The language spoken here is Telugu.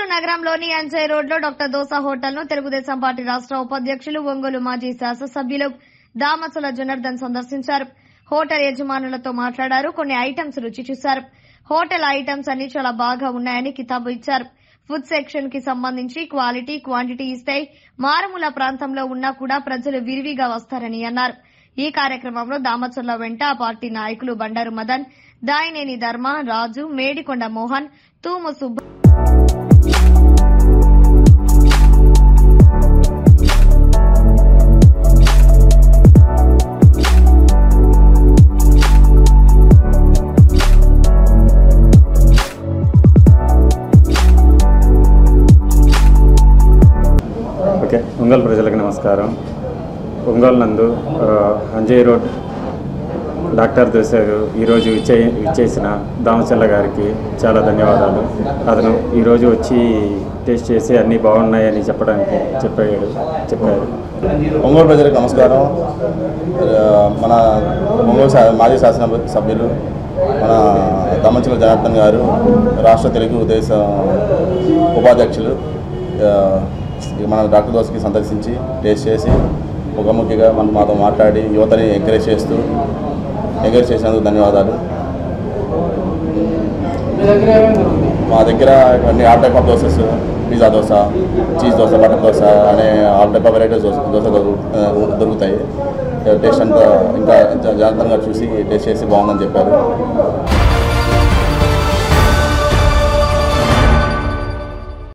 ఒంగోలు నగరంలోని ఎన్జే రోడ్లో డాక్టర్ దోసా హోటల్ను తెలుగుదేశం పార్టీ రాష్ట్ర ఉపాధ్యక్షులు ఒంగోలు మాజీ శాసనసభ్యులు దామచల జనార్దన్ సందర్శించారు. హోటల్ యజమానులతో మాట్లాడారు. కొన్ని ఐటమ్స్ రుచి చూశారు. హోటల్ ఐటమ్స్ అన్ని చాలా బాగా ఉన్నాయని కితాబు ఇచ్చారు. ఫుడ్ సెక్షన్ కి సంబంధించి క్వాలిటీ, క్వాంటిటీ ఇస్తే మారుమూల ప్రాంతంలో ఉన్నా కూడా ప్రజలు విరివిగా వస్తారని అన్నారు. ఈ కార్యక్రమంలో దామచర్ల వెంట ఆ పార్టీ నాయకులు బండారు మదన్, దాయినేని ధర్మ, రాజు, మేడికొండ మోహన్, తూము సుబ్బ ఒంగోలు ప్రజలకు నమస్కారం. ఒంగోలు నందు ఎన్జే రోడ్ డాక్టర్ దోసారు ఈరోజు ఇచ్చేసిన దామచల్ల గారికి చాలా ధన్యవాదాలు. అతను ఈరోజు వచ్చి టేస్ట్ చేసి అన్నీ బాగున్నాయని చెప్పారు. ఒంగోలు ప్రజలకు నమస్కారం. మన ఒంగోలు మాజీ శాసన సభ్యులు మన దామచల్ల జనార్దన్ గారు రాష్ట్ర తెలుగుదేశం ఉపాధ్యక్షులు మన డాక్టర్ దోసకి సందర్శించి టేస్ట్ చేసి ముఖాముఖిగా మాతో మాట్లాడి యువతని ఎంకరేజ్ చేసినందుకు ధన్యవాదాలు. మా దగ్గర అన్ని all type of dosas, pizza dosa, cheese dosa, butter dosa అనే all type of varieties dosa దొరుకుతాయి. టేస్ట్ అంతా ఇంకా జాగ్రత్తగా చూసి టేస్ట్ చేసి బాగుందని చెప్పారు.